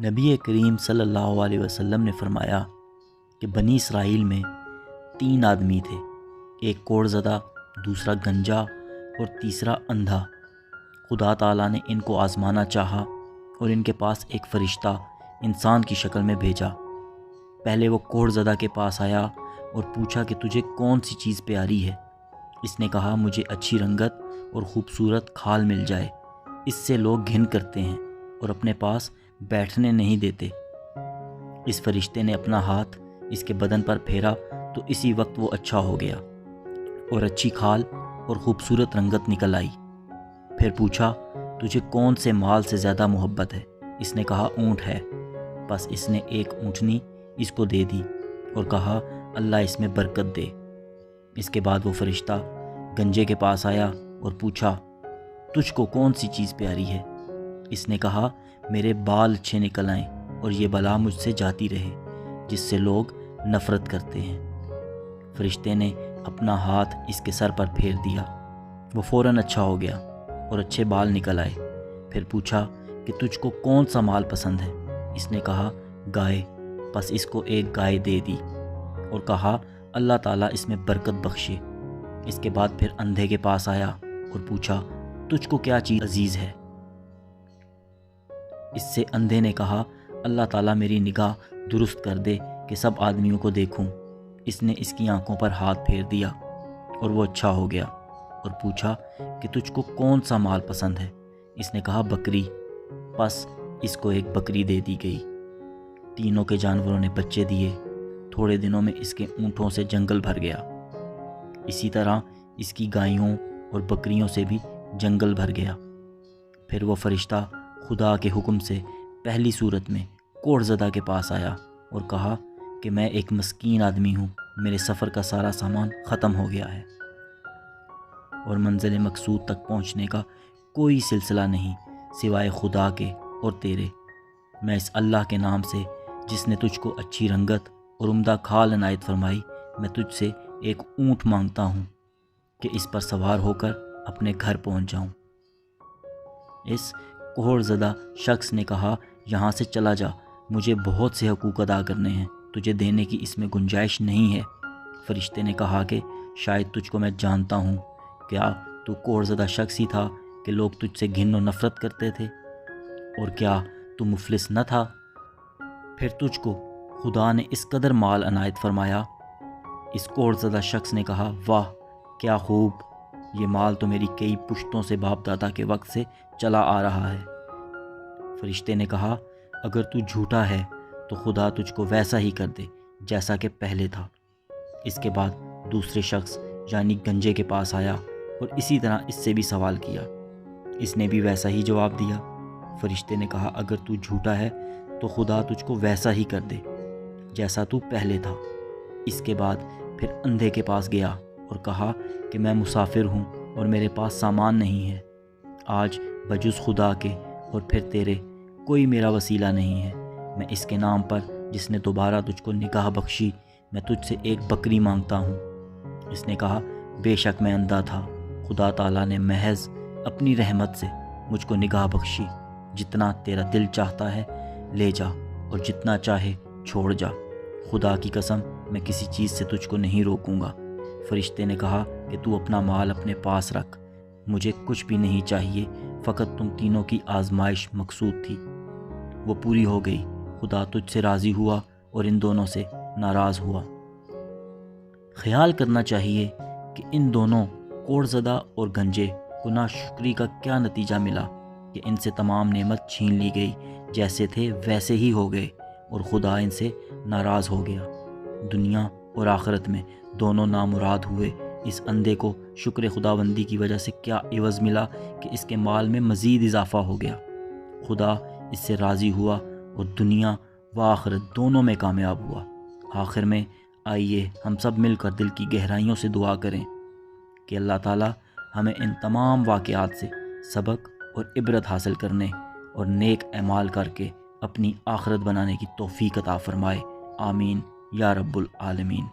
نبی کریم صلی اللہ علیہ وسلم نے فرمایا کہ بنی اسرائیل میں 3 آدمی تھے، ایک کوڑ زدہ، دوسرا گنجا اور تیسرا اندھا۔ خدا تعالیٰ نے ان کو آزمانا چاہا اور ان کے پاس ایک فرشتہ انسان کی شکل میں بھیجا۔ پہلے وہ کوڑ زدہ کے پاس آیا اور پوچھا کہ تجھے کون سی چیز پیاری ہے؟ اس نے کہا مجھے اچھی رنگت اور خوبصورت کھال مل جائے، اس سے لوگ گھن کرتے ہیں اور اپنے پاس بیٹھنے نہیں دیتے۔ اس فرشتے نے اپنا ہاتھ اس کے بدن پر پھیرا تو اسی وقت وہ اچھا ہو گیا اور اچھی کھال اور خوبصورت رنگت نکل آئی۔ پھر پوچھا تجھے کون سے مال سے زیادہ محبت ہے؟ اس نے کہا اونٹ ہے۔ بس اس نے ایک اونٹنی اس کو دے دی اور کہا اللہ اس میں برکت دے۔ اس کے بعد وہ فرشتہ گنجے کے پاس آیا اور پوچھا تجھ کو کون سی چیز پیاری ہے؟ اس نے کہا میرے بال اچھے نکل آئیں اور یہ بلا مجھ سے جاتی رہے جس سے لوگ نفرت کرتے ہیں۔ فرشتے نے اپنا ہاتھ اس کے سر پر پھیر دیا، وہ فوراً اچھا ہو گیا اور اچھے بال نکل آئے۔ پھر پوچھا کہ تجھ کو کون سا مال پسند ہے؟ اس نے کہا گائے۔ پس اس کو ایک گائے دے دی اور کہا اللہ تعالیٰ اس میں برکت بخشے۔ اس کے بعد پھر اندھے کے پاس آیا اور پوچھا تجھ کو کیا چیز عزیز ہے؟ اس سے اندھے نے کہا اللہ تعالیٰ میری نگاہ درست کر دے کہ سب آدمیوں کو دیکھوں۔ اس نے اس کی آنکھوں پر ہاتھ پھیر دیا اور وہ اچھا ہو گیا اور پوچھا کہ تجھ کو کون سا مال پسند ہے؟ اس نے کہا بکری۔ پس اس کو ایک بکری دے دی گئی۔ تینوں کے جانوروں نے بچے دیے۔ تھوڑے دنوں میں اس کے اونٹوں سے جنگل بھر گیا، اسی طرح اس کی گایوں اور بکریوں سے بھی جنگل بھر گیا۔ پھر وہ فرشتہ خدا کے حکم سے پہلی صورت میں کوڑ زدہ کے پاس آیا اور کہا کہ میں ایک مسکین آدمی ہوں، میرے سفر کا سارا سامان ختم ہو گیا ہے اور منزل مقصود تک پہنچنے کا کوئی سلسلہ نہیں سوائے خدا کے اور تیرے۔ میں اس اللہ کے نام سے جس نے تجھ کو اچھی رنگت اور عمدہ کھال عنایت فرمائی، میں تجھ سے ایک اونٹ مانگتا ہوں کہ اس پر سوار ہو کر اپنے گھر پہنچ جاؤں۔ اس کوڑ زدہ شخص نے کہا یہاں سے چلا جا، مجھے بہت سے حقوق ادا کرنے ہیں، تجھے دینے کی اس میں گنجائش نہیں ہے۔ فرشتے نے کہا کہ شاید تجھ کو میں جانتا ہوں، کیا تو کوڑ زدہ شخص ہی تھا کہ لوگ تجھ سے گھن و نفرت کرتے تھے؟ اور کیا تو مفلس نہ تھا؟ پھر تجھ کو خدا نے اس قدر مال عنایت فرمایا؟ اس کوڑ زدہ شخص نے کہا واہ کیا خوب، یہ مال تو میری کئی پشتوں سے باپ دادا کے وقت سے چلا آ رہا ہے۔ فرشتے نے کہا اگر تو جھوٹا ہے تو خدا تجھ کو ویسا ہی کر دے جیسا کہ پہلے تھا۔ اس کے بعد دوسرے شخص یعنی گنجے کے پاس آیا اور اسی طرح اس سے بھی سوال کیا۔ اس نے بھی ویسا ہی جواب دیا۔ فرشتے نے کہا اگر تو جھوٹا ہے تو خدا تجھ کو ویسا ہی کر دے جیسا تو پہلے تھا۔ اس کے بعد پھر اندھے کے پاس گیا اور کہا کہ میں مسافر ہوں اور میرے پاس سامان نہیں ہے، آج بجز خدا کے اور پھر تیرے کوئی میرا وسیلہ نہیں ہے۔ میں اس کے نام پر جس نے دوبارہ تجھ کو نگاہ بخشی، میں تجھ سے ایک بکری مانگتا ہوں۔ اس نے کہا بے شک میں اندھا تھا، خدا تعالیٰ نے محض اپنی رحمت سے مجھ کو نگاہ بخشی۔ جتنا تیرا دل چاہتا ہے لے جا اور جتنا چاہے چھوڑ جا، خدا کی قسم میں کسی چیز سے تجھ کو نہیں روکوں گا۔ فرشتے نے کہا کہ تو اپنا مال اپنے پاس رکھ، مجھے کچھ بھی نہیں چاہیے، فقط تم تینوں کی آزمائش مقصود تھی، وہ پوری ہو گئی۔ خدا تجھ سے راضی ہوا اور ان دونوں سے ناراض ہوا۔ خیال کرنا چاہیے کہ ان دونوں کوڑ زدہ اور گنجے کو ناشکری کا کیا نتیجہ ملا کہ ان سے تمام نعمت چھین لی گئی، جیسے تھے ویسے ہی ہو گئے اور خدا ان سے ناراض ہو گیا۔ دنیا اور آخرت میں دونوں نامراد ہوئے۔ اس اندھے کو شکر خداوندی کی وجہ سے کیا عوض ملا کہ اس کے مال میں مزید اضافہ ہو گیا۔ خدا اس سے راضی ہوا اور دنیا و آخرت دونوں میں کامیاب ہوا۔ آخر میں آئیے ہم سب مل کر دل کی گہرائیوں سے دعا کریں کہ اللہ تعالیٰ ہمیں ان تمام واقعات سے سبق اور عبرت حاصل کرنے اور نیک اعمال کر کے اپنی آخرت بنانے کی توفیق عطا فرمائے۔ آمین یا رب العالمین۔